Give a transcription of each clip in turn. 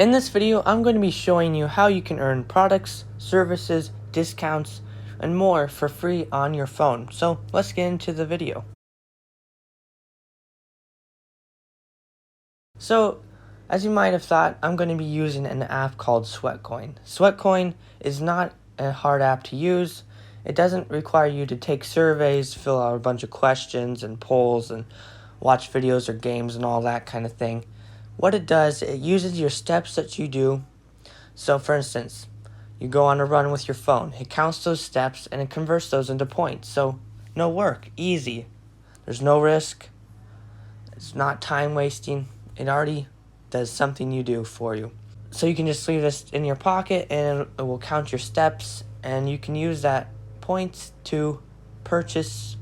In this video, I'm going to be showing you how you can earn products, services, discounts, and more for free on your phone. So let's get into the video. So, as you might have thought, I'm going to be using an app called Sweatcoin. Sweatcoin is not a hard app to use. It doesn't require you to take surveys, fill out a bunch of questions and polls, and watch videos or games and all that kind of thing. What it does, it uses your steps that you do. So for instance, you go on a run with your phone. It counts those steps and it converts those into points. So no work, easy. There's no risk. It's not time wasting. It already does something you do for you. So you can just leave this in your pocket and it will count your steps, and you can use that points to purchase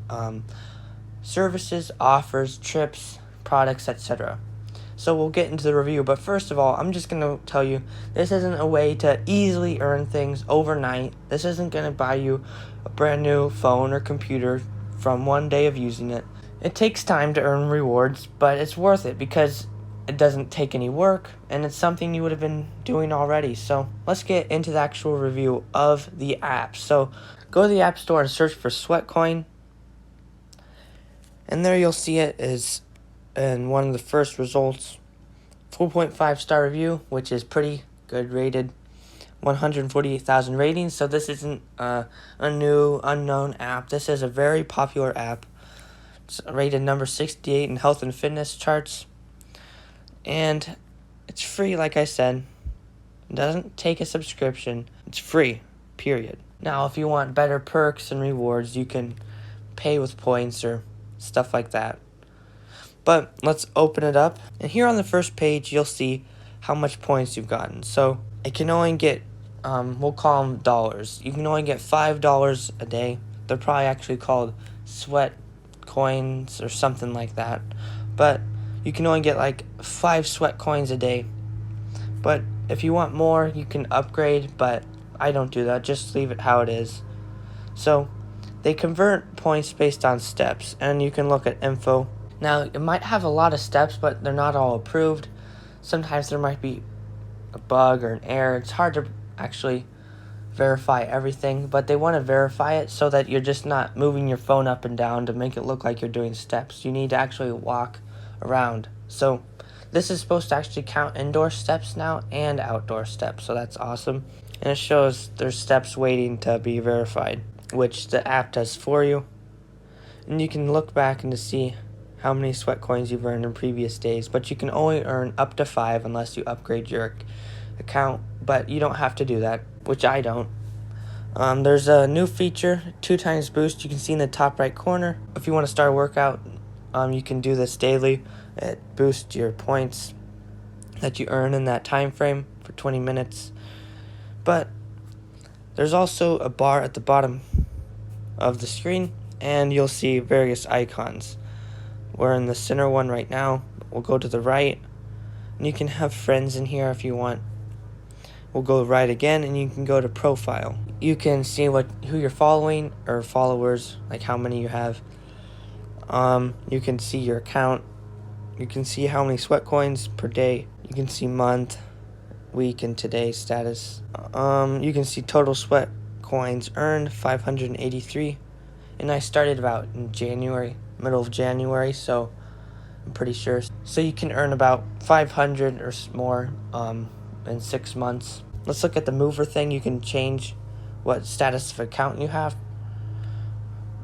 services, offers, trips, products, etc. So we'll get into the review, but first of all, I'm just going to tell you, this isn't a way to easily earn things overnight. This isn't going to buy you a brand new phone or computer from one day of using it. It takes time to earn rewards, but it's worth it because it doesn't take any work, and it's something you would have been doing already. So let's get into the actual review of the app. So go to the App Store and search for Sweatcoin, and there you'll see it is in one of the first results, 4.5 star review, which is pretty good rated, 148,000 ratings. So this isn't a new unknown app. This is a very popular app. It's rated number 68 in health and fitness charts, and it's free. Like I said, it doesn't take a subscription. It's free, period. Now if you want better perks and rewards, you can pay with points or stuff like that. But let's open it up, and here on the first page you'll see how much points you've gotten. So it can only get, we'll call them dollars. You can only get $5 a day. They're probably actually called sweat coins or something like that. But you can only get like 5 sweat coins a day. But if you want more, you can upgrade, but I don't do that. Just leave it how it is. So they convert points based on steps, and you can look at info. Now, it might have a lot of steps, but they're not all approved. Sometimes there might be a bug or an error. It's hard to actually verify everything, but they want to verify it so that you're just not moving your phone up and down to make it look like you're doing steps. You need to actually walk around. So this is supposed to actually count indoor steps now and outdoor steps, so that's awesome. And it shows there's steps waiting to be verified, which the app does for you. And you can look back and to see how many sweat coins you've earned in previous days, but you can only earn up to 5 unless you upgrade your account, but you don't have to do that, which I don't. There's a new feature, 2 times boost. You can see in the top right corner. If you want to start a workout, you can do this daily. It boosts your points that you earn in that time frame for 20 minutes. But there's also a bar at the bottom of the screen, and you'll see various icons. We're in the center one right now. We'll go to the right, and you can have friends in here if you want. We'll go right again, and you can go to profile. You can see who you're following, or followers, like how many you have. You can see your account. You can see how many sweat coins per day. You can see month, week, and today's status. You can see total sweat coins earned, 583. And I started about in January, middle of January, so I'm pretty sure. So you can earn about 500 or more in 6 months. Let's look at the mover thing. You can change what status of account you have.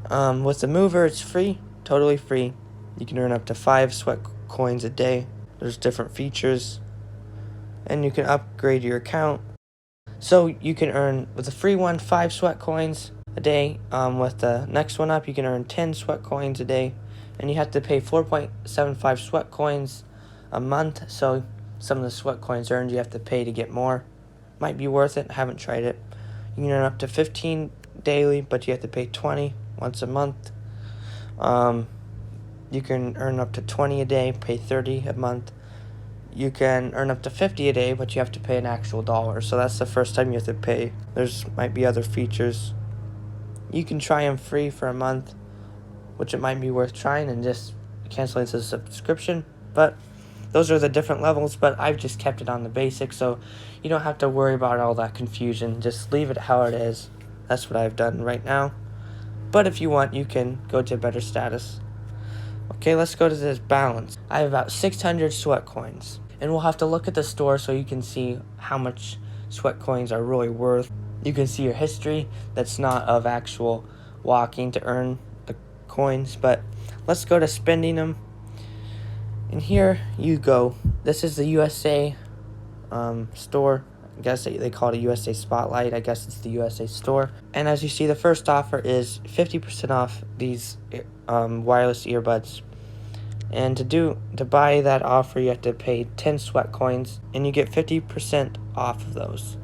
With the mover, it's free, totally free. You can earn up to 5 sweat coins a day. There's different features, and you can upgrade your account. So you can earn, with the free one, 5 sweat coins a day. With the next one up, you can earn 10 sweat coins a day, and you have to pay 4.75 sweat coins a month. So some of the sweat coins earned, you have to pay to get more. Might be worth it. I haven't tried it. You can earn up to 15 daily, but you have to pay 20 once a month. You can earn up to 20 a day, pay 30 a month. You can earn up to 50 a day, but you have to pay an actual dollar. So that's the first time you have to pay. There's might be other features. You can try them free for a month, which it might be worth trying, and just canceling the subscription. But those are the different levels, but I've just kept it on the basic, so you don't have to worry about all that confusion. Just leave it how it is. That's what I've done right now. But if you want, you can go to better status. Okay, let's go to this balance. I have about 600 sweat coins. And we'll have to look at the store so you can see how much sweat coins are really worth. You can see your history. That's not of actual walking to earn the coins. But let's go to spending them. And here you go. This is the USA store. I guess they call it a USA Spotlight. I guess it's the USA store. And as you see, the first offer is 50% off these wireless earbuds. And to buy that offer, you have to pay 10 sweat coins, and you get 50% off of those,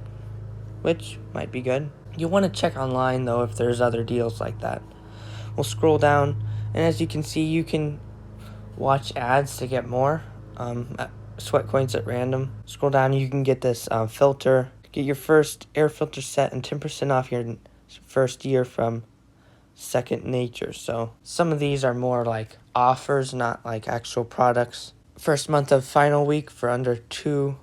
which might be good. You want to check online though if there's other deals like that. We'll scroll down, and as you can see, you can watch ads to get more sweat coins at random. Scroll down, you can get this filter. Get your first air filter set and 10% off your first year from Second Nature. So some of these are more like offers, not like actual products. First month of final week for under $2.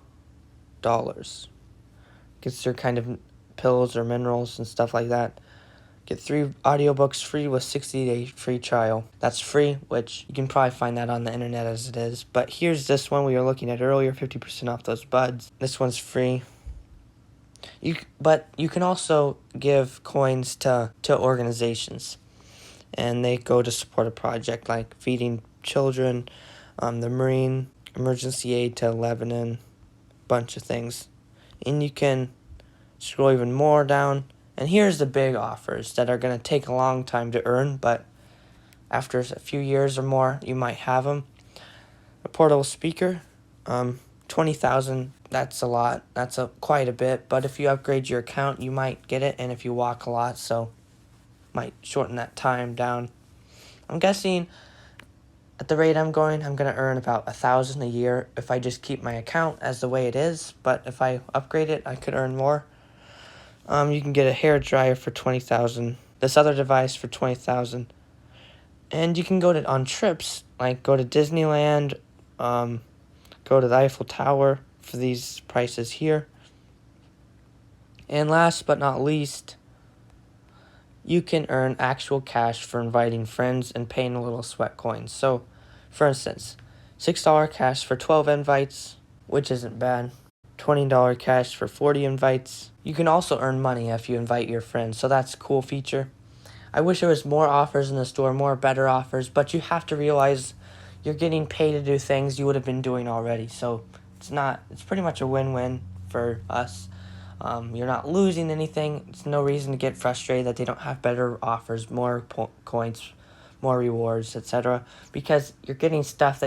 Gets your kind of pills or minerals and stuff like that. Get 3 audiobooks free with 60-day free trial. That's free, which you can probably find that on the internet as it is. But here's this one we were looking at earlier, 50% off those buds. This one's free. But you can also give coins to organizations, and they go to support a project like feeding children, the Marine Emergency Aid to Lebanon, bunch of things. And you can scroll even more down, and here's the big offers that are going to take a long time to earn, but after a few years or more, you might have them. A portable speaker, 20,000. That's a lot. That's quite a bit. But if you upgrade your account, you might get it. And if you walk a lot, so might shorten that time down. I'm guessing at the rate I'm going to earn about 1,000 a year if I just keep my account as the way it is. But if I upgrade it, I could earn more. You can get a hair dryer for 20,000. This other device for 20,000. And you can go on trips, like go to Disneyland, go to the Eiffel Tower for these prices here. And last but not least, you can earn actual cash for inviting friends and paying a little sweat coins. So, for instance, $6 cash for 12 invites, which isn't bad. $20 cash for 40 invites. You can also earn money if you invite your friends, so that's a cool feature. I wish there was more offers in the store, more better offers, but you have to realize you're getting paid to do things you would have been doing already. So it's pretty much a win-win for us. You're not losing anything. It's no reason to get frustrated that they don't have better offers, more coins, more rewards, etc. Because you're getting stuff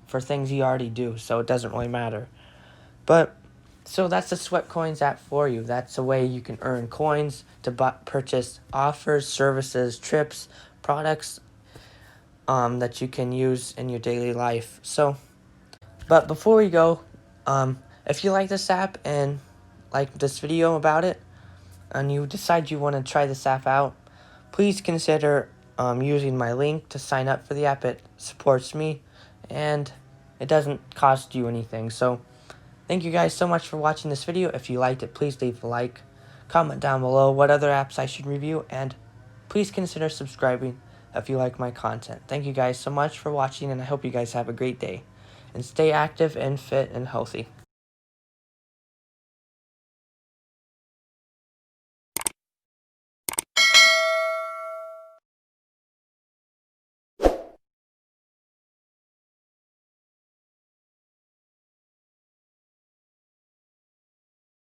for things you already do, so it doesn't really matter. But so that's the Sweat Coins app for you. That's a way you can earn coins to purchase offers, services, trips, products that you can use in your daily life. So, but before we go, if you like this app and like this video about it, and you decide you want to try this app out, please consider using my link to sign up for the app. It supports me, and it doesn't cost you anything. So, thank you guys so much for watching this video. If you liked it, please leave a like. Comment down below what other apps I should review, and please consider subscribing if you like my content. Thank you guys so much for watching, and I hope you guys have a great day. And stay active and fit and healthy.